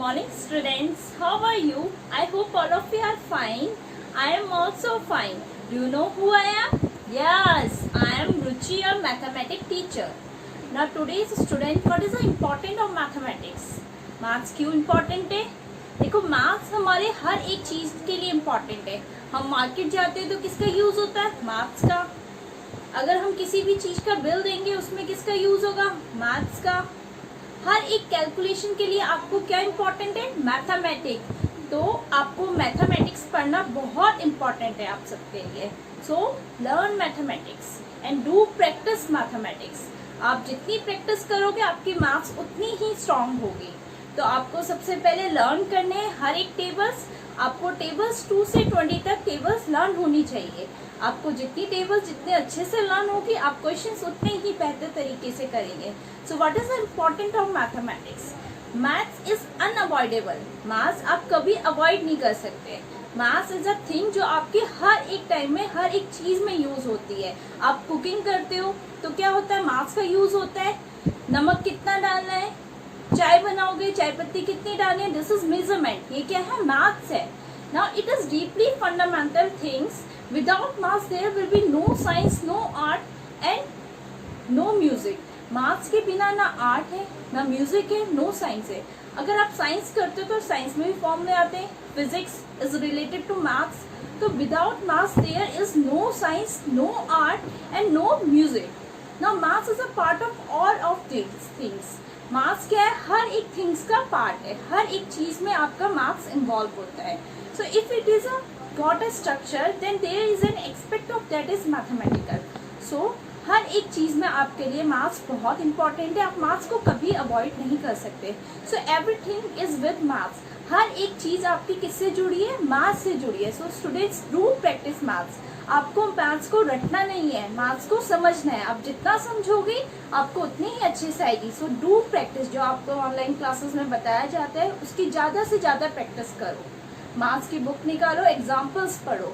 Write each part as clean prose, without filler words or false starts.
morning students, how are you? I hope all of you are fine. I am also fine. Do you know who I am? Yes, I am Ruchi, your mathematics teacher. Now today's student, what is the importance of mathematics? Maths क्यों important है? देखो maths हमारे हर एक चीज के लिए important है. हम मार्केट जाते हैं तो किसका यूज होता है? maths का. अगर हम किसी भी चीज का बिल देंगे उसमें किसका यूज होगा? maths का. हर एक कैलकुलेशन के लिए आपको क्या इम्पोर्टेंट है? मैथमेटिक्स. तो आपको मैथमेटिक्स पढ़ना बहुत इम्पोर्टेंट है आप सबके लिए. So learn mathematics and do practice mathematics. आप जितनी प्रैक्टिस करोगे आपकी मैथ्स उतनी ही स्ट्रांग होगी. तो आपको सबसे पहले लर्न करने हैं हर एक टेबल्स. आपको टेबल्स 2 से 20 तक टेबल्स लर्न होनी चाहिए. आपको जितनी टेबल्स जितने अच्छे से लर्न होगी आप क्वेश्चंस उतने ही बेहतर तरीके से करेंगे. So what is the important of mathematics? Maths is unavoidable. Maths आप कभी अवॉइड नहीं कर सकते. मैथ्स इज अ थिंग जो आपके हर एक टाइम में हर एक चीज में यूज होती है. आप कुकिंग करते हो तो क्या होता है? मैथ्स का यूज होता है. नमक कितना डालना है, चाय बनाओगे चाय पत्ती कितनी डालनी है, दिस इज मेजरमेंट. ये क्या है? मैथ्स है. Now it is deeply fundamental things. Without maths there will be no science, no art and no music. maths के बिना ना आर्ट है ना म्यूजिक है, नो साइंस है. अगर आप साइंस करते हो तो साइंस में भी फॉर्मूले आते हैं. Physics is related to maths. तो without maths there is no science, no art and no music. Now maths is a part of all of this things. Maths क्या है? हर एक थिंग्स का पार्ट है. हर एक चीज में आपका मैथ्स इन्वॉल्व होता है. So if it is got a structure then there is an aspect of that is mathematical. So हर एक चीज में आपके लिए मैथ्स बहुत इंपॉर्टेंट है. आप मैथ्स को कभी अवॉइड नहीं कर सकते. So everything is with maths. हर एक चीज आपकी किससे जुड़ी है? मैथ्स से जुड़ी है. So students do practice maths. आपको मैथ्स को रटना नहीं है, मैथ्स को समझना है. आप जितना समझोगे आपको उतनी ही अच्छे से आएगी. सो डू प्रैक्टिस. जो आपको ऑनलाइन क्लासेस में बताया जाता है उसकी ज्यादा से ज्यादा प्रैक्टिस करो. मैथ्स की बुक निकालो, एग्जाम्पल्स पढ़ो.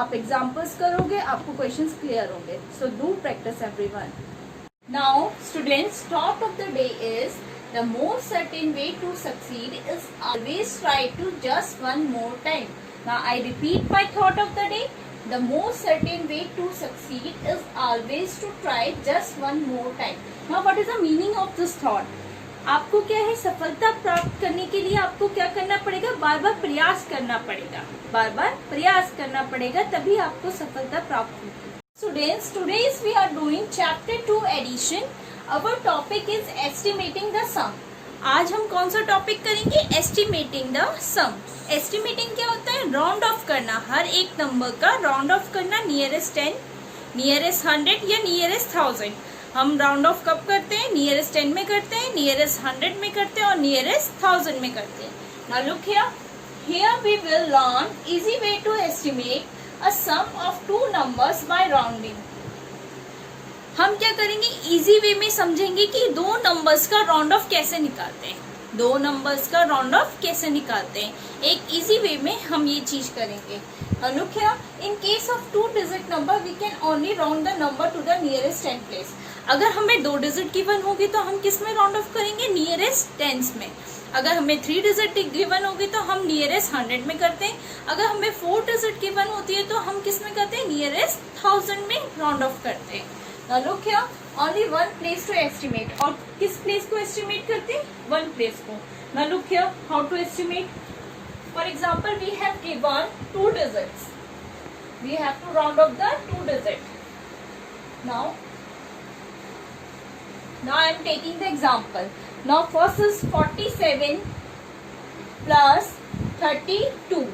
आप एग्जाम्पल्स करोगे आपको क्वेश्चंस क्लियर होंगे. So do practice everyone. Now students, thought of the day is the more certain way to succeed is always try to just one more time. Now I repeat my thought of the day. The more certain way to succeed is always to try just one more time. Now what is the meaning of this thought? आपको क्या है? सफलता प्राप्त करने के लिए आपको क्या करना पड़ेगा? बार बार प्रयास करना पड़ेगा. बार बार प्रयास करना पड़ेगा तभी आपको सफलता प्राप्त होगी. Students, today's we are doing chapter 2 addition. Our topic is estimating the sum. आज हम कौन सा टॉपिक करेंगे? Estimating the some. एस्टिमेटिंग क्या होता है? राउंड ऑफ करना. हर एक नंबर का राउंड ऑफ करना. नियरेस्ट 10, नियरेस्ट 100 या नियरेस्ट 1000. हम राउंड ऑफ कब करते हैं? नियरेस्ट 10 में करते हैं, नियरेस्ट 100 में करते हैं और नियरेस्ट 1000 में करते हैं. Now look here. Here we will learn easy way to estimate a sum of two numbers by rounding. हम क्या करेंगे? इजी वे में समझेंगे कि दो नंबर्स का राउंड ऑफ कैसे निकालते हैं. दो नंबर्स का राउंड ऑफ कैसे निकालते हैं एक इजी वे में हम ये चीज करेंगे. Look here. In case of 2 digit number we can only round the number to the nearest 10 place. अगर हमें 2 डिजिट गिवन होगी तो हम किस में राउंड ऑफ करेंगे? नियरेस्ट 10s में. अगर हमें 3 डिजिट गिवन होगी तो हम नियरेस्ट 100 में करते हैं. अगर हमें 4 डिजिट गिवन होती है तो हम किस में करते हैं? नियरेस्ट 1000 में राउंड ऑफ करते हैं. Now look here, only one place to estimate. और किस प्लेस को एस्टिमेट करते हैं? वन प्लेस को. Now look here, how to estimate? For example, we have given 2 digits. We have to round off the 2 digit. Now I am taking the example. Now first is 47 plus 32.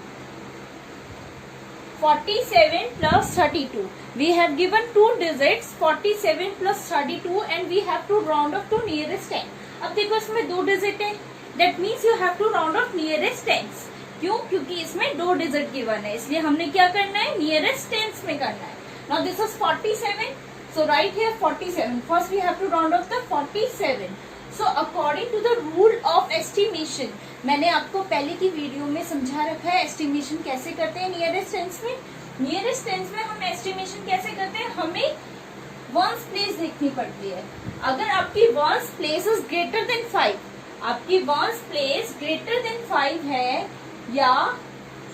47 plus 32. We have given 2 digits 47 plus 32 and we have to round off to nearest 10. अब देखो इसमें 2 digit है. That means you have to round off nearest 10s. क्यों? क्योंकि इसमें 2 digit given है इसलिए हमने क्या करना है? नियरेस्ट 10s में करना है. Now this is 47. So right here 47. First we have to round off the 47. So according to the rule of estimation, मैंने आपको पहले की वीडियो में समझा रखा है एस्टिमेशन कैसे करते हैं नियरेस्ट 10s में. नियरेस्ट 10s में हम एस्टिमेशन कैसे करते हैं? हमें वंस प्लेस देखनी पड़ती है. अगर आपकी once place is greater than 5 आपकी वंस प्लेस ग्रेटर देन 5 है या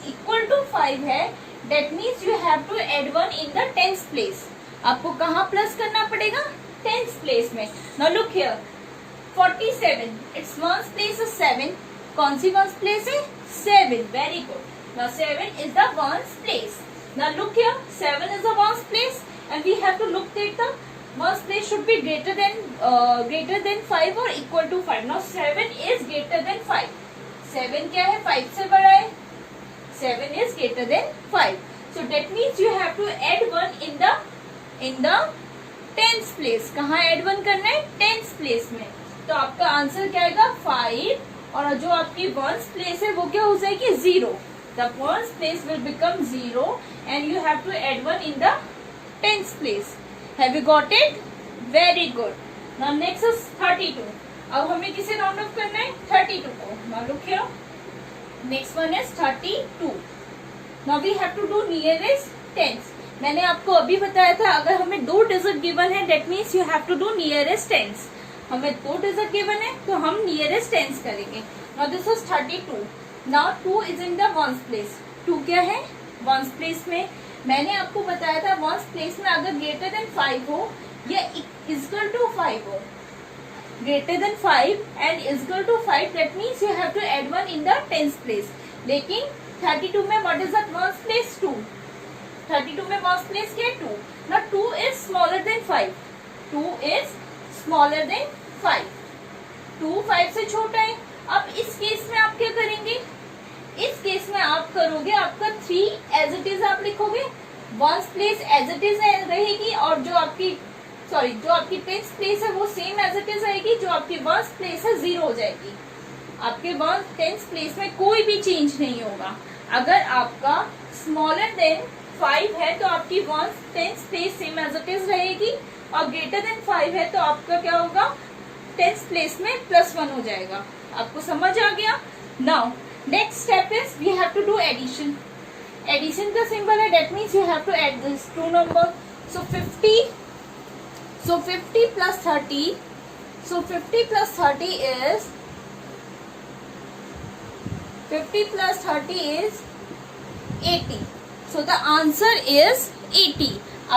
इक्वल टू 5 है, that means you have to add 1 in the tenth place. आपको कहाँ प्लस करना पड़ेगा? टेंथ प्लेस में। Now look here 47, it's ones place is 7। कौन सी वंस प्लेस है? 7। Very good. Now 7 is the ones place. Now look here 7 is the ones place and we have to look that the ones place should be greater than 5 और equal to 5. Now 7 is greater than 5. 7 क्या है? 5 से बड़ा है। 7 is greater than 5. So that means you have to add 1 in the 10th place. कहाँ add 1 करना है? 10th place में। तो आपका आंसर क्या आएगा? 5। और जो आपकी वंस प्लेस है वो क्या हो जाएगी? 0. The ones place will become 0 and you have to add 1 in the 10th place. Have you got it? Very good. Now next is 32. अब हमें किसे राउंड ऑफ करना है? 32 को। Now look here. Next one is 32. Now we have to do nearest tens. मैंने आपको अभी बताया था अगर हमें 2 डिजिट गिवन है that means you have to do nearest tens. हमें 2 डिजिट गिवन है तो हम nearest tens करेंगे। Now this is 32. Now 2 is in the ones place. 2 क्या है? ones place में। मैंने आपको बताया था वंस प्लेस में अगर ग्रेटर देन 5 हो या इक्वल टू 5 हो, greater than 5 and equal to 5 that means you have to add 1 in the 10th place. लेकिन 32 में what is that ones place? 2। 32 में वंस प्लेस क्या है? 2। Now 2 is smaller than 5। 2 is smaller than 5। 2 5 से छोटा है। अब इस केस में आप क्या करेंगे? इस केस में आप करोगे आपका 3 एज इट इज आप लिखोगे, ones place as it is रहेगी और जो आपकी 10th प्लेस है वो सेम एज इट इज रहेगी। जो आपकी वंस प्लेस है 0 हो जाएगी। आपके 10th प्लेस में कोई भी चेंज नहीं होगा। अगर आपका स्मॉलर देन 5 है तो आपकी 10th place same as it is रहेगी और ग्रेटर देन 5 है तो आपका क्या होगा? 10th प्लेस में +1 हो जाएगा। आपको समझ आ गया? Now next step is we have to do addition. Addition का symbol है that means you have to add this 2 number. So 50 plus 30. So 50 plus 30 is 80. So the answer is 80.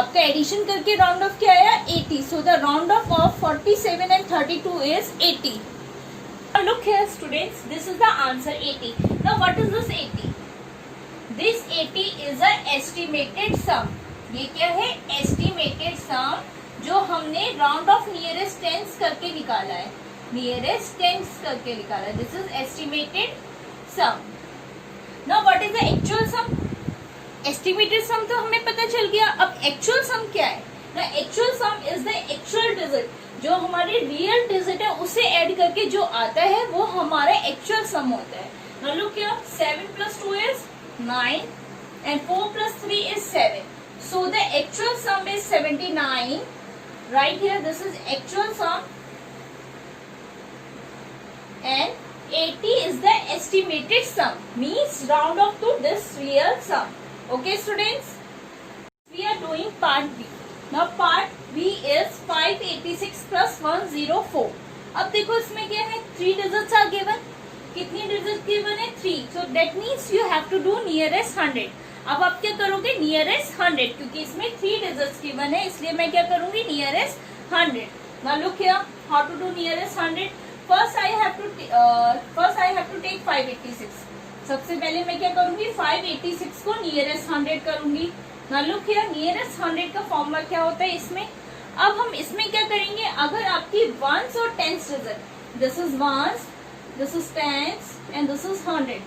आपका एडिशन करके राउंड ऑफ क्या आया? 80. So the round off of 47 and 32 is 80. Now look here students, this is the answer 80. Now what is this 80? This 80 is a estimated sum. ये क्या है? Estimated sum जो हमने round of nearest tens करके निकाला है। Nearest tens करके निकाला है। This is estimated sum. Now what is the actual sum? Estimated sum तो हमें पता चल गया। अब actual sum क्या है? Now actual sum is the actual digit. जो हमारे रियल डिजिट है उसे ऐड करके जो आता है वो हमारा एक्चुअल सम होता है। Now look here, 7 plus 2 is 9 and 4 plus 3 is 7. So the actual sum is 79. Right here this is actual sum and 80 is the estimated sum. Means round off to this real sum. Okay students? We are doing part B. Now part B is 586 plus 104. अब देखो इसमें क्या है? 3 digits are given. कितनी digit given है? 3. So that means you have to do nearest 100. अब आप क्या करोगे? nearest 100 क्योंकि इसमें 3 डिजिट्स गिवन है इसलिए मैं क्या करूंगी? nearest 100. Now look here, how to do nearest 100? First I have to take 586. सबसे पहले मैं क्या करूंगी? 586 को nearest 100 करूंगी। Now look here, nearest 100 का फॉर्मूला क्या होता है इसमें? अब हम इसमें क्या करेंगे? अगर आपकी वंस और tens digit, this is ones, this is tens and this is 100.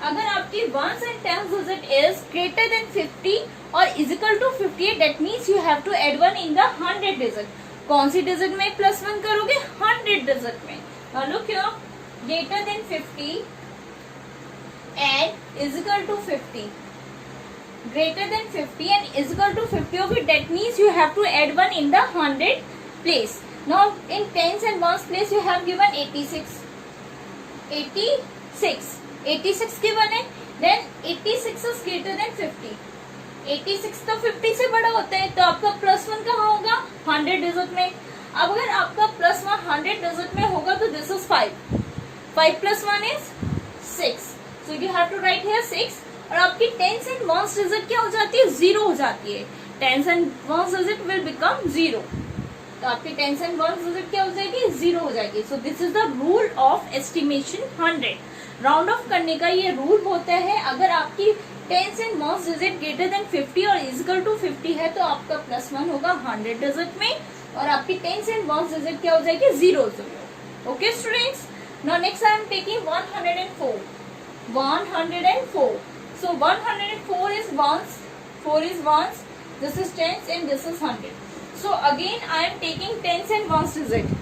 अगर आपकी ones and tens digit is greater than 50 और is equal to 58 that means you have to add 1 in the 100 digit. कौन सी digit में +1 करोगे? 100 digit में. Now look here, greater than 50 and is equal to 50. Greater than 50 and is equal to 50 of it, that means you have to add 1 in the 100 place. Now in tens and ones place you have given 86. 86 given है. Then 86 is greater than 50. 86 तो 50 से बड़ा होता है तो आपका +1 कहाँ होगा? 100 डिजिट में. अब अगर आपका +1 100 डिजिट में होगा तो this is 5. 5 plus 1 is 6. So you have to write here 6. और आपकी टेंस एंड वंस डिजिट क्या हो जाती है? 0 हो जाती है. Tens and ones digit will become 0. तो आपकी टेंस एंड वंस डिजिट क्या हो जाएगी? 0 हो जाएगी. So this is the rule of estimation 100. Round off करने का ये रूल होता है. अगर आपकी tens and ones digit greater than 50 और इक्वल टू 50 है तो आपका +1 होगा 100 डिजिट में, और आपकी टेंस एंड वंस डिजिट क्या हो जाएगी? 0 0. Okay students, now next I am taking 104. 104. So 104 is ones, 4 is ones, this is tens and this is 100. So again I am taking tens and ones digit.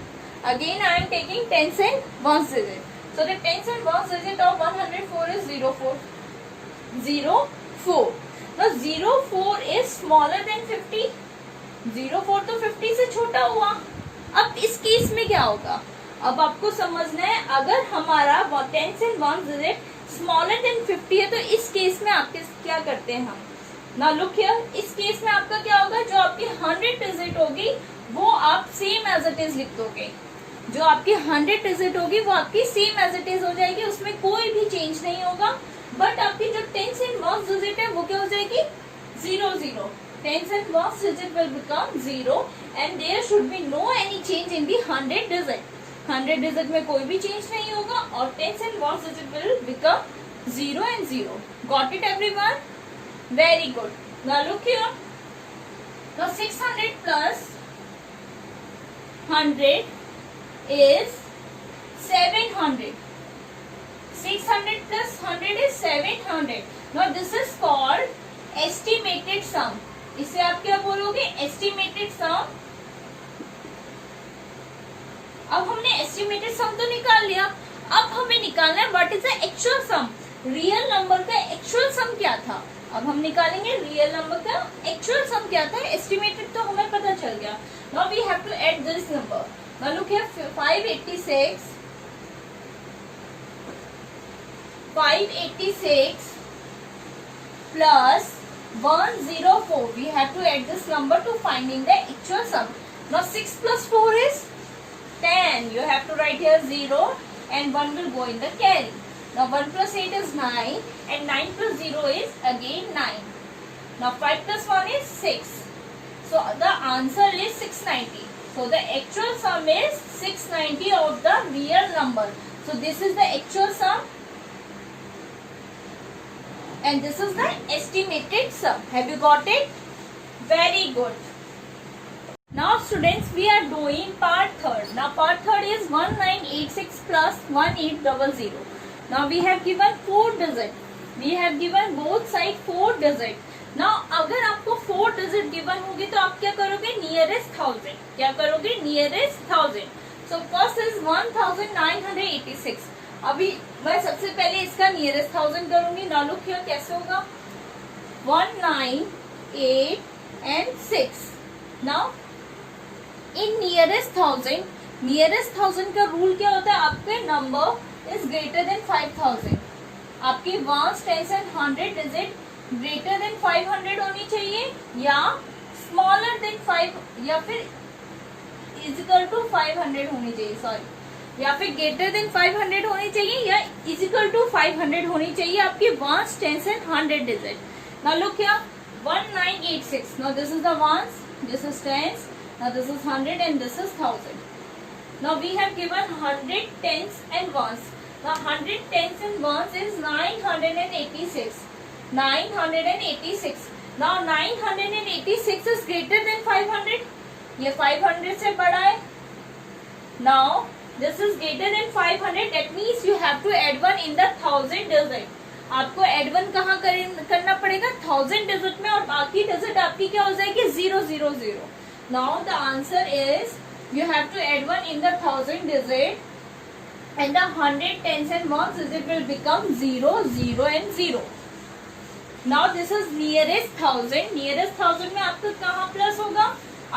Again I am taking tens and ones digit. So the tens and ones digit of 104 is 04. 04. Now 04 is smaller than 50. 04 तो 50 से छोटा हुआ. अब इस case में क्या होगा? अब आपको समझना है, अगर हमारा tens and ones digit smaller than 50 है तो इस केस में आपके क्या करते हैं हम? नाउ लुक हियर, इस केस में आपका क्या होगा? जो आपकी 100 डिजिट होगी वो आप सेम एज इट इज लिख दोगे. जो आपकी 100 डिजिट होगी वो आपकी सेम एज इट इज हो जाएगी, उसमें कोई भी चेंज नहीं होगा. बट आपकी जो टेंस एंड वंस डिजिट है वो क्या हो जाएगी? 0 0. Tens and ones digit will become 0 and there should be no any change in the 100 digit. 100 digit में कोई भी चेंज नहीं होगा और tens and ones digit will become 0 and 0. Got it everyone? Very good. Now look here. Now 600 plus 100 is 700. 600 plus 100 is 700. Now this is called estimated sum. इसे आप क्या बोलोगे? Estimated sum. अब हमने एस्टिमेटेड सम तो निकाल लिया, अब हमें निकालना है what is the actual sum. Real number का एक्चुअल सम क्या था? अब हम निकालेंगे रियल नंबर का एक्चुअल सम क्या था. एस्टिमेटेड तो हमें पता चल गया. Now we have to add this number. Now look here, 586 plus 104. We have to add this number to finding the actual sum. Now 6 plus 4 is 10. You have to write here 0 and 1 will go in the carry. Now 1 plus 8 is 9 and 9 plus 0 is again 9. Now 5 plus 1 is 6. So the answer is 690. So the actual sum is 690 of the real number. So this is the actual sum and this is the estimated sum. Have you got it? Very good. Now students, we are doing part third. Now part third is 1986 plus 1800. Now we have given 4 digit. We have given both side 4 digit. Now अगर आपको 4 digit given होगी तो आप क्या करोगे? Nearest 1000. क्या करोगे? Nearest 1000. So first is 1986. अभी मैं सबसे पहले इसका नियरेस्ट 1000 करूंगी. Now look here कैसे होगा? 1 9 8 and 6. Now इन नियरेस्ट 1000 का रूल क्या होता है? आपके नंबर इज ग्रेटर देन 5000. आपकी ones, tens and 100 digit greater than 500 होनी चाहिए या स्मॉलर देन 5 या फिर इक्वल टू 500 होनी चाहिए. सॉरी, या फिर ग्रेटर देन 500 होनी चाहिए या इक्वल टू 500 होनी चाहिए आपकी ones, tens and 100 digit. Now look here, 1986. Now this is the ones, this is tens. Now this is 100 and this is 1000. Now we have given 100 tens and ones. Now 100 tens and ones is 986. 986. Now 986 is greater than 500. ये 500 से बड़ा है. Now this is greater than 500. That means you have to add one in the 1000 digit. आपको add one कहाँ करना पड़ेगा? 1000 digit में, और बाकी digit आपकी क्या हो जाएगी? 0 0 0. Now the answer is you have to add one in the 1000 digit and the 100 tens and ones digit will become 0 0 and 0. Now this is nearest 1000. Nearest 1000 में आपका कहाँ प्लस होगा?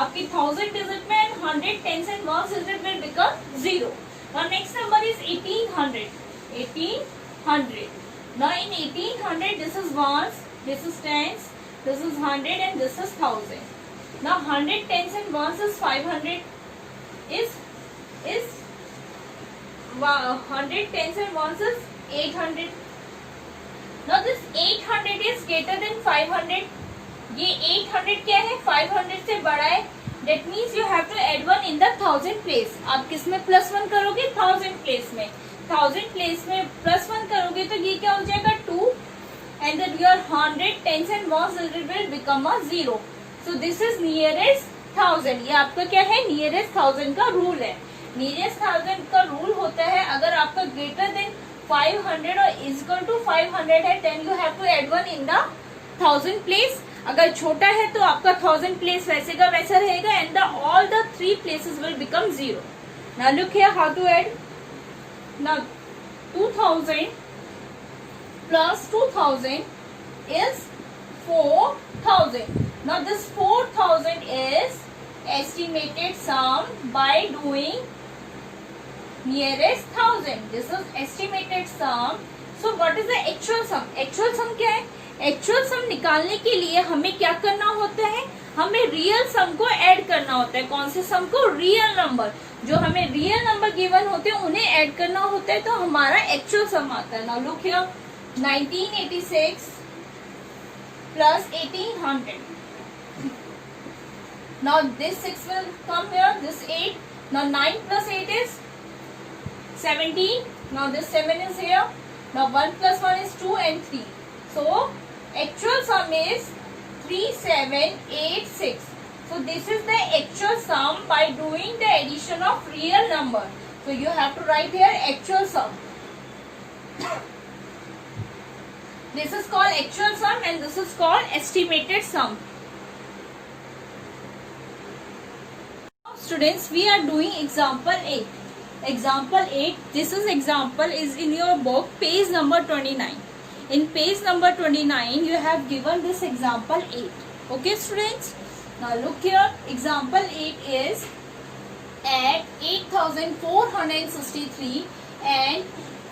आपकी 1000 digit में and 100 tens and ones digit will become 0. Now next number is 1800. 1800. Now in 1800 this is ones, this is tens, this is 100 and this is 1000. Now 100 tens and ones is 500 is 100 tens and ones is 800. Now this 800 is greater than 500. ये 800 क्या है, 500 से बड़ा है. That means you have to add 1 in the 1000 place. आप किस में plus 1 करोगे, 1000 place में. 1000 place में प्लस 1 करोगे तो ये क्या हो जाएगा 2, and then your 100 tens and ones will become a 0. So this is nearest 1000. ये आपका क्या है, nearest 1000 का रूल है. नियरेस्ट 1000 का रूल होता है, अगर आपका ग्रेटर देन 500 और इक्वल टू 500 है, then you have to add 1 in the 1000 place. अगर छोटा है तो आपका 1000 प्लेस वैसे का वैसा रहेगा, and all the 3 places will become 0. Now look here how to add. Now 2000 plus 2000 is 4000. Now this 4000 is estimated sum by doing nearest 1000. This is estimated sum. So what is the actual sum? Actual sum क्या है? Actual sum निकालने के लिए हमें क्या करना होता है, हमें रियल सम को ऐड करना होता है. कौन से सम को, रियल नंबर. जो हमें रियल नंबर गिवन होते हैं उन्हें ऐड करना होता है, तो हमारा एक्चुअल सम आता है. Now look here, 1986 plus 1800. Now this 6 will come here, this 8. Now 9 plus 8 is 17. Now this 7 is here. Now 1 plus 1 is 2 and 3. So actual sum is 3786. So this is the actual sum by doing the addition of real number. So you have to write here actual sum. This is called actual sum and this is called estimated sum. Students, we are doing example 8. Example 8, this is example is in your book, page number 29. In page number 29, you have given this example 8. Okay, students? Now look here, example 8 is at 8463 and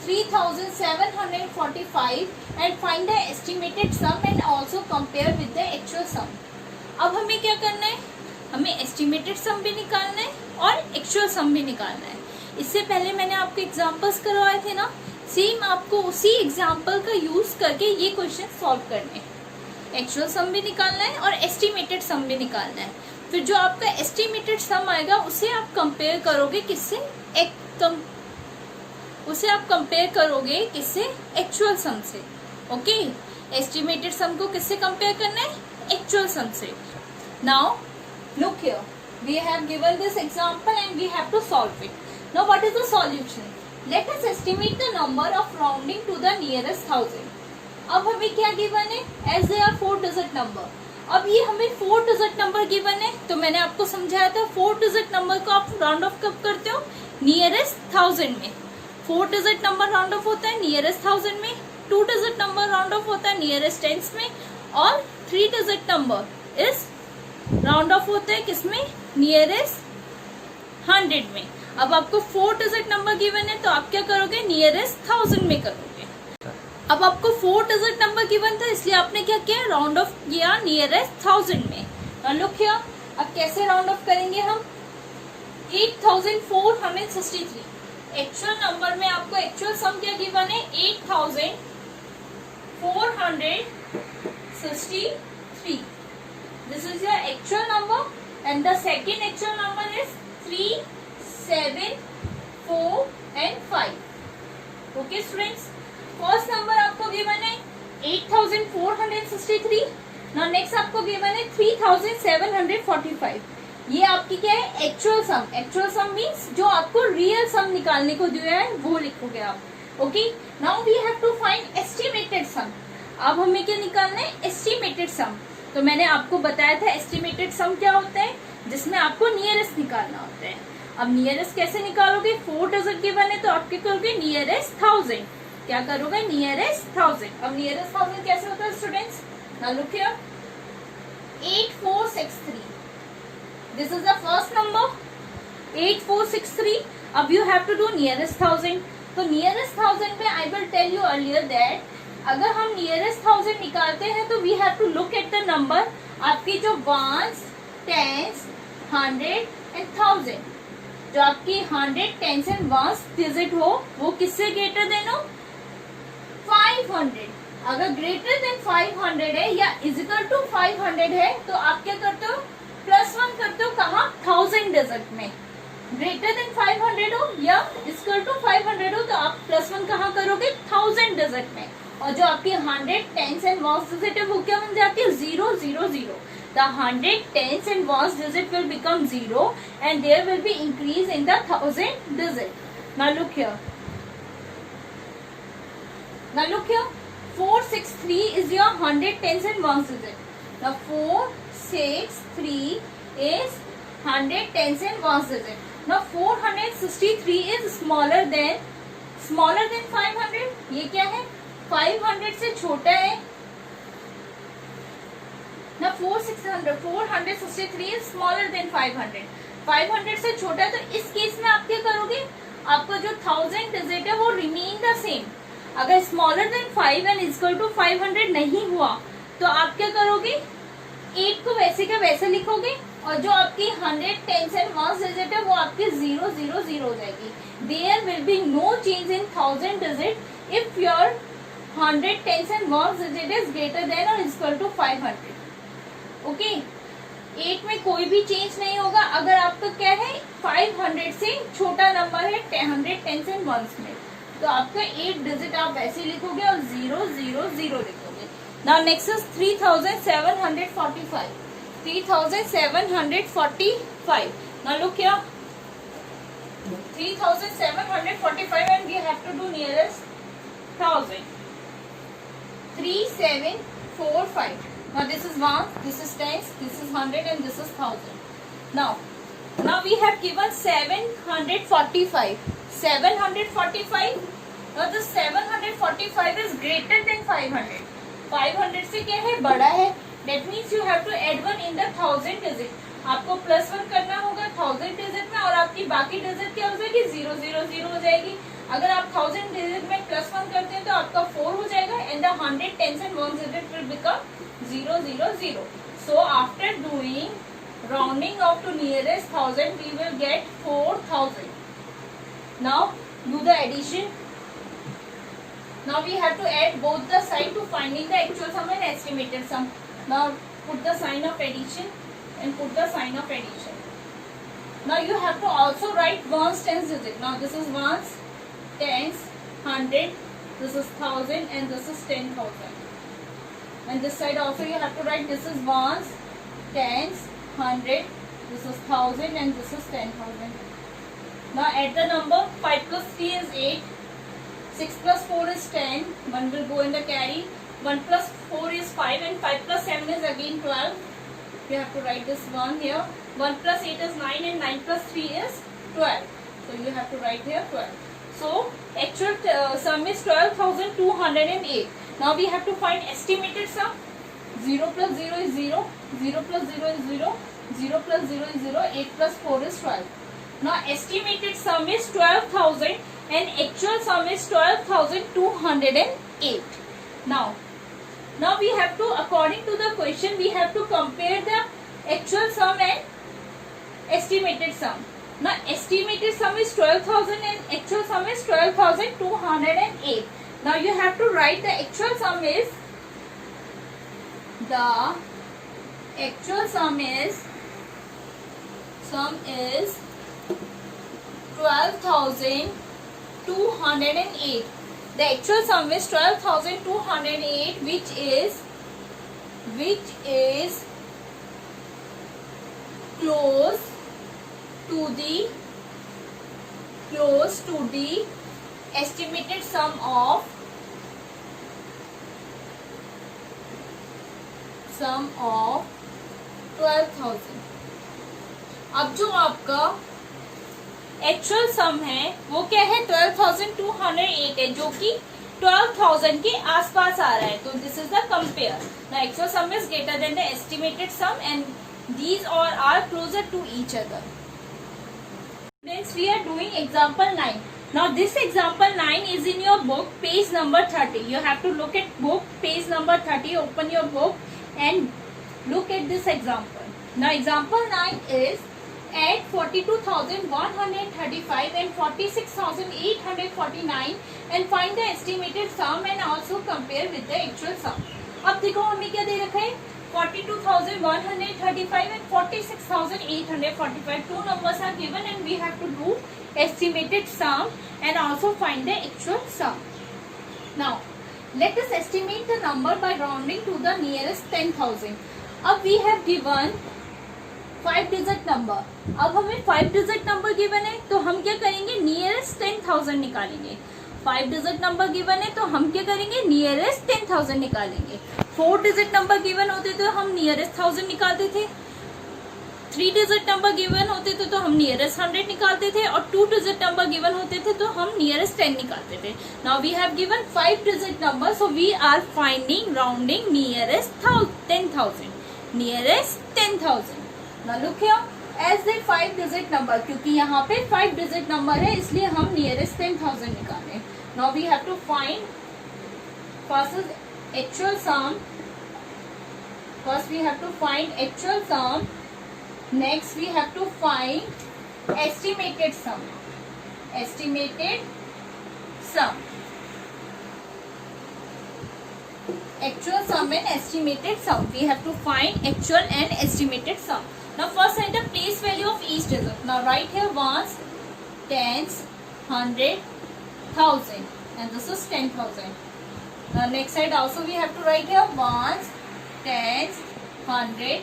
3745 and find the estimated sum and also compare with the actual sum. अब हमें क्या करना है, हमें estimated सम भी निकालना है और एक्चुअल सम भी निकालना है. इससे पहले मैंने आपको एग्जांपल्स करवाए थे ना, सेम आपको उसी एग्जांपल का यूज करके ये क्वेश्चन सॉल्व करने हैं. एक्चुअल सम भी निकालना है और एस्टिमेटेड सम भी निकालना है. फिर जो आपका एस्टिमेटेड सम आएगा उसे आप कंपेयर करोगे किससे, उसे आप कंपेयर करोगे किससे, एक्चुअल सम से. ओके, एस्टिमेटेड सम को किससे कंपेयर करना है, एक्चुअल सम से. Now look here, we have given this example and we have to solve it. Now what is the solution? Let us estimate the number of rounding to the nearest 1000. अब हमें क्या given है, as they are 4 digit number. अब ये हमें 4 digit number given है, तो मैंने आपको समझाया था 4 digit number को आप राउंड ऑफ कब करते हो, नियरेस्ट 1000 में. 4 digit number राउंड ऑफ होता है नियरेस्ट 1000 में, 2 digit number राउंड ऑफ होता है नियरेस्ट टेंस में, और 3 digit number is round of होता है किसमें, नियरेस्ट 100 में. अब आपको 4 डिजिट नंबर गिवन है तो आप क्या करोगे, नियरेस्ट 1000 में करोगे. अब आपको 4 डिजिट नंबर गिवन था इसलिए आपने क्या किया, राउंड ऑफ किया नियरेस्ट 1000 में. लुक हियर, अब कैसे राउंड ऑफ करेंगे हम, 8463 एक्चुअल नंबर में आपको एक्चुअल सम क्या गिवन है, 8463. This is your actual number and the second actual number is 3, 7, 4 and 5. Okay students, first number आपको given है 8463. Now next आपको given है 3745. ये आपकी क्या है, एक्चुअल सम. एक्चुअल सम मीन्स जो आपको रियल सम निकालने को दिया है वो लिखोगे आप. Okay, now we have to find estimated sum. अब हमें क्या निकालना है, एस्टिमेटेड सम. तो मैंने आपको बताया था एस्टिमेटेड सम क्या होता है, जिसमें आपको नियरेस्ट निकालना होता है. अब नियरेस्ट कैसे निकालोगे, 4 डिजिट गिवन है तो आप क्या करोगे, नियरेस्ट 1000. क्या करोगे, नियरेस्ट 1000. अब नियरेस्ट 1000 कैसे होता है students, now look here, 8463. This is the first number 8463. अब you have to do nearest 1000. तो नियरेस्ट 1000 में I will tell you earlier that अगर हम नियरेस्ट 1000 निकालते हैं तो we have to look at the number, आपकी जो 1s, 10s, 100 एंड 1000. जो आपकी 100 टेंस एंड वंस डिजिट हो वो किससे ग्रेटर देन हो, 500। अगर ग्रेटर देन 500 है या इजिकल टू 500 है तो आप क्या करते हो, +1 करते हो। कहाँ, 1000 डिजिट में। ग्रेटर देन 500 हो या इक्वल टू 500 हो तो आप +1 कहाँ करोगे, 1000 डिजिट में। और जो आपकी 100 टेंस एंड वंस डिजिट है वो क्या बन जाती है, 0 0 0। The 100 tens and ones digit will become 0 and there will be increase in the 1000 digit. Now look here. Now look here. 463 is your 100 tens and ones digit. Now 463 is 100 tens and ones digit. Now 463 is smaller than 500. ये क्या है, 500 से छोटा है। Now 463 is smaller than 500. 500 से छोटा है तो इस केस में आप क्या करोगे, आपका जो 1000 डिजिट है वो रिमेन द सेम। अगर smaller than 5 and equal to 500 नहीं हुआ तो आप क्या करोगे, 8 को वैसे का वैसे लिखोगे और जो आपकी 100 टेंस एंड वंस डिजिट है वो आपकी 0 0 0 हो जाएगी। There will be no change in 1000 digit if your 100 tens and ones digit is greater than और इक्वल टू 500। ओके 8 में कोई भी चेंज नहीं होगा। अगर आपका क्या है, 500 से छोटा नंबर है 100 टेंस एंड वंस में, तो आपका 8 डिजिट आप वैसे लिखोगे और 0 0 0 लिखोगे। Now next is 3745। 3745। Now look here, 3745 and we have to do nearest 1000। 3745। Now this is 1, this is 10, this is 100 and this is 1000. Now we have given 745. 745. Now the 745 is greater than 500. 500 से क्या है, बड़ा है। That means you have to add 1 in the 1000 digit. आपको +1 करना होगा 1000 digit में और आपकी बाकी डिजिट क्या हो जाएगी, 0 0 0 हो जाएगी। अगर आप 1000 डिजिट में +1 करते हैं तो आपका 4 हो जाएगा and the 100 tens and ones digit will become 0 0 0. So after doing rounding off to nearest 1000 we will get 4000. Now do the addition. Now we have to add both the side to finding the actual sum and estimated sum. Now put the sign of addition and put the sign of addition. Now you have to also write ones tens digit. Now this is ones, tens, 100, this is 1000 and this is 10,000. And this side also you have to write this is ones, tens, 100, this is 1000 and this is 10,000. Now add the number. 5 plus 3 is 8, 6 plus 4 is 10, 1 will go in the carry, 1 plus 4 is 5 and 5 plus 7 is again 12. You have to write this 1 here. 1 plus 8 is 9 and 9 plus 3 is 12. So you have to write here 12. So actual sum is 12,208. Now we have to find estimated sum. 0 plus 0 is 0, 0 plus 0 is 0, 0 plus 0 is 0, 8 plus 4 is 12. Now estimated sum is 12,000 and actual sum is 12,208. Now we have to, according to the question, we have to compare the actual sum and estimated sum. Now estimated sum is 12,000 and actual sum is 12,208. Now you have to write the actual sum is 12,208. The actual sum is 12,208 which is close to the estimated sum of 12,000. अब जो आपका actual सम है वो क्या है, 12,208 है जो कि 12,000 के आसपास आ रहा है। तो this is the compare. The actual some is greater then the estimated some and these are closer to each other. Students, we are doing example 9. Now this example 9 is in your book page number 30. You have to look at book page number 30. Open your book and look at this example. Now example 9 is add 42,135 and 46,849 and find the estimated sum and also compare with the actual sum. अब देखो हमें क्या दे रखा है, 42,135 and 46,845. Two numbers are given and we have to do estimated sum and also find the actual sum. Now let us estimate the number by rounding to the nearest 10,000. अब we have given 5 digit number. अब हमें 5 digit number given है तो हम क्या करेंगे, nearest 10,000 निकालेंगे. 5 digit number given है तो हम क्या करेंगे, नियरेस्ट 10,000 निकालेंगे. 4 डिजिट नंबर गिवन होते तो हम नियरेस्ट 1000 निकालते थे. 3 डिजिट नंबर गिवन होते थे तो हम नियरेस्ट 100 निकालते थे और 2 डिजिट नंबर गिवन होते थे तो हम नियरेस्ट 10 निकालते थे. Now we have given 5 digit number, so we are finding rounding nearest 10,000. Nearest 10,000. Now look here, as the 5 digit number, क्योंकि यहाँ पे 5 digit number है इसलिए हम nearest 10,000 निकालें. Now we have to find first is actual sum. First we have to find actual sum. Next we have to find estimated sum. Estimated sum. Actual sum and estimated sum. We have to find actual and estimated sum. Now first find the place value of each digit. Now write here ones, tens, 100, 1000 and this is 10,000. Now next side also we have to write here ones, tens, 100,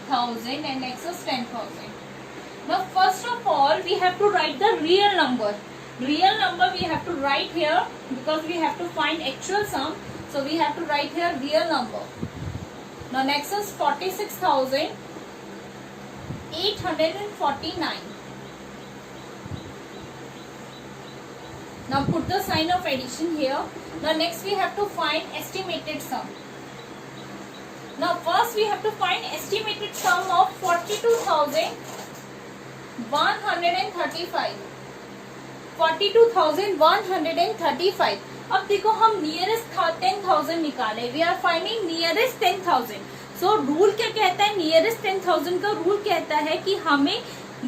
1000 and next is 10,000. Now first of all we have to write the real number. Real number we have to write here because we have to find actual sum. So we have to write here real number. Now next is 46,849. Now put the sign of addition here. Now next we have to find estimated sum. Now first we have to find estimated sum of 42,135. 42,135. अब देखो हम nearest 10,000 निकाले. We are finding nearest 10,000. So rule क्या कहता है, nearest 10,000 का rule कहता है कि हमें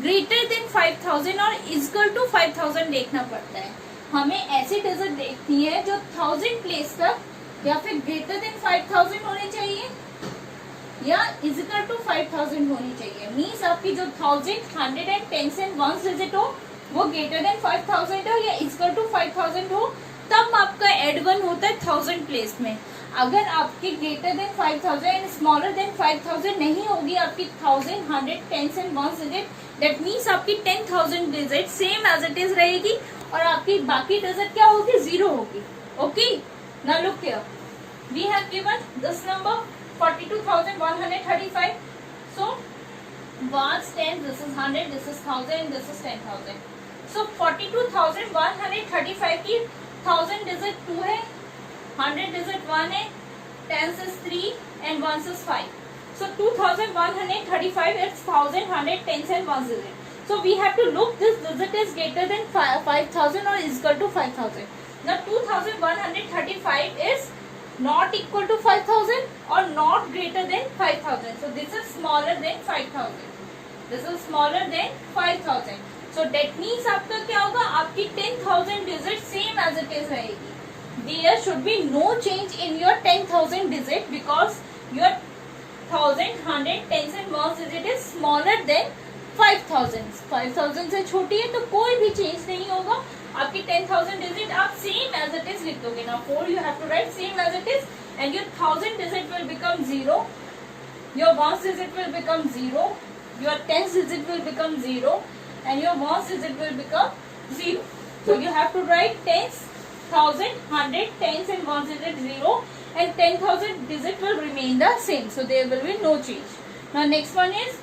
ग्रेटर देन 5,000 और इक्वल टू 5,000 देखना पड़ता है. हमें ऐसी डिजिट देखनी है जो 1000 प्लेस तक या फिर ग्रेटर देन 5,000 होने चाहिए या इक्वल टू 5,000 होनी चाहिए. मीन्स आपकी जो 1000, 100 एंड 10 एंड 1 डिजिट हो वो ग्रेटर देन 5,000 हो या इक्वल टू 5,000 हो, तब आपका एड 1 होता है 1000 प्लेस में. अगर आपकी greater than 5,000 and smaller than 5,000 नहीं होगी, आपकी 1000, 100, 10 एंड 1 डिजिट, दैट मीन्स आपकी 10,000 digit same as it is रहेगी और आपकी बाकी डिजिट क्या होगी, 0 होगी. Okay, now look here, we have given this number 42,135. So 1, 10, this is 100, this is 1000 and this is 10,000. So 42,135 की 1000 डिजिट 2 है, 100 डिजिट 1 है, 10 is 3 and 1 is 5. So 2,135 is 1000, 100, 10 and 1 digit. So we have to look this digit is greater than 5,000 or is equal to 5,000. Now 2,135 is not equal to 5,000 or not greater than 5,000. So this is smaller than 5,000. This is smaller than 5,000. So that means आपका क्या होगा, आपकी 10,000 digit same as it is रहेगी. There should be no change in your 10,000 digit because your 1000, 100, 10 and 1 digit is smaller than 5,000. 5,000 से छोटी है तो कोई भी चेंज नहीं होगा. आपकी 10,000 digit आप same as it is लिख दोगे. Now 4 you have to write same as it is and your 1000 digit will become 0. Your 1 digit will become 0. Your 10 digit will become 0. And your 1 digit will become 0. So you have to write 10s, 1000, 100, 10s and 1 digit 0 and 10,000 digit will remain the same. So there will be no change. Now next one is,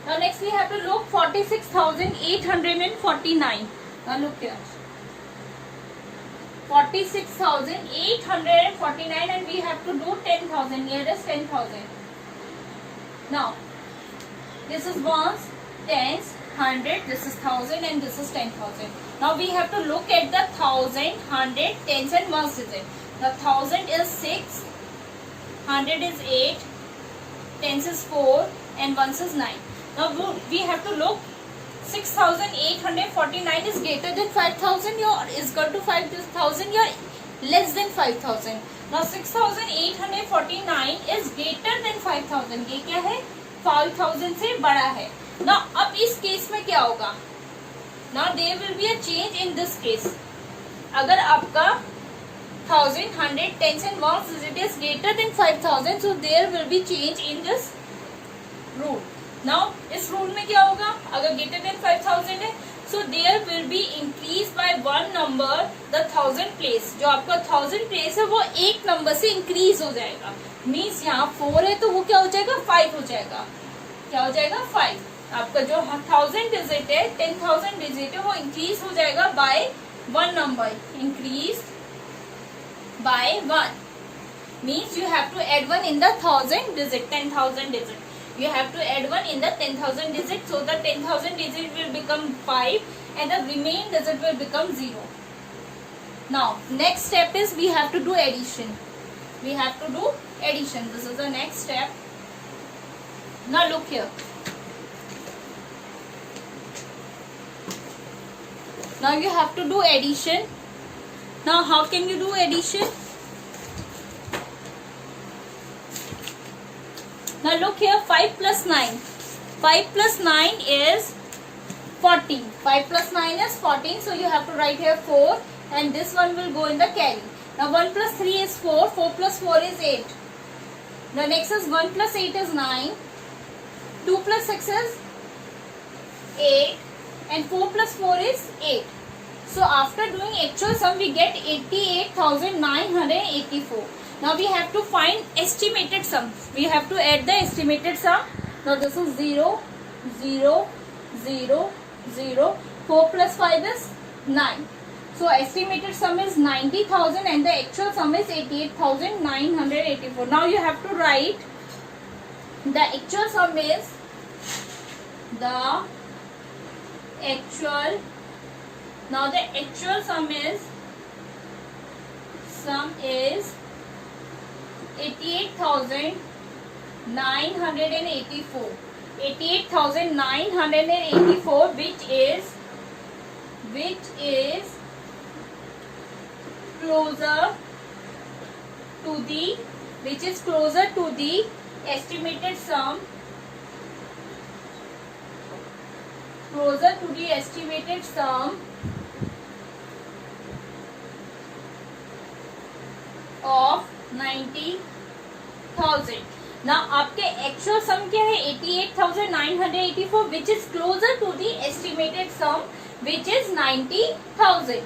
now next we have to look 46,849. Now look here. 46,849 and we have to do 10,000, nearest 10,000. Now this is ones, tens, 100, this is 1000 and this is 10,000. Now we have to look at the 1000, 100, 10s and 1 digit. The 1000 is 6, 100 is 8, 10s is 4 and 1s is 9. Now we have to look 6,849 is greater than 5,000 or is equal to 5,000 or less than 5,000. Now 6,849 is greater than 5,000. ये क्या है? 5,000 से बड़ा है. Now अब इस case में क्या होगा? Now there will be a change in this case. अगर आपका 1,000, 100, 10 and 1 digit is greater than 5,000, so there will be change in this rule. Now इस रूल में क्या होगा? अगर greater than 5,000 है, so there will be increase by one number the 1,000 place. जो आपका 1,000 place है वो एक नंबर से increase हो जाएगा. Means यहाँ 4 है तो वो क्या हो जाएगा? 5 हो जाएगा. क्या हो जाएगा? 5. आपका जो 1,000 डिजिट है, 10,000 डिजिट है, वो इंक्रीज हो जाएगा by one number. Increase by 1 means you have to add 1 in the 1,000 digit, 10,000 digit. You have to add 1 in the 10,000 digit, so the 10,000 digit will become 5 and the remaining digit will become 0. Now next step is we have to do addition. We have to do addition. This is the next step. Now look here. Now you have to do addition. Now how can you do addition? Now look here, 5 plus 9. 5 plus 9 is 14. 5 plus 9 is 14. So you have to write here 4 and this one will go in the carry. Now 1 plus 3 is 4. 4 plus 4 is 8. The next is 1 plus 8 is 9. 2 plus 6 is 8. And 4 plus 4 is 8. So after doing actual sum we get 88,984. Now we have to find estimated sum. We have to add the estimated sum. Now this is 0, 0, 0, 0. 4 plus 5 is 9. So estimated sum is 90,000 and the actual sum is 88,984. Now you have to write the actual sum is the actual. Now the actual sum is 88,984. 88,984 which is closer to the estimated sum. Closer to the estimated sum of 90,000. Now आपके actual sum क्या है? 88,984 which is closer to the estimated sum which is 90,000.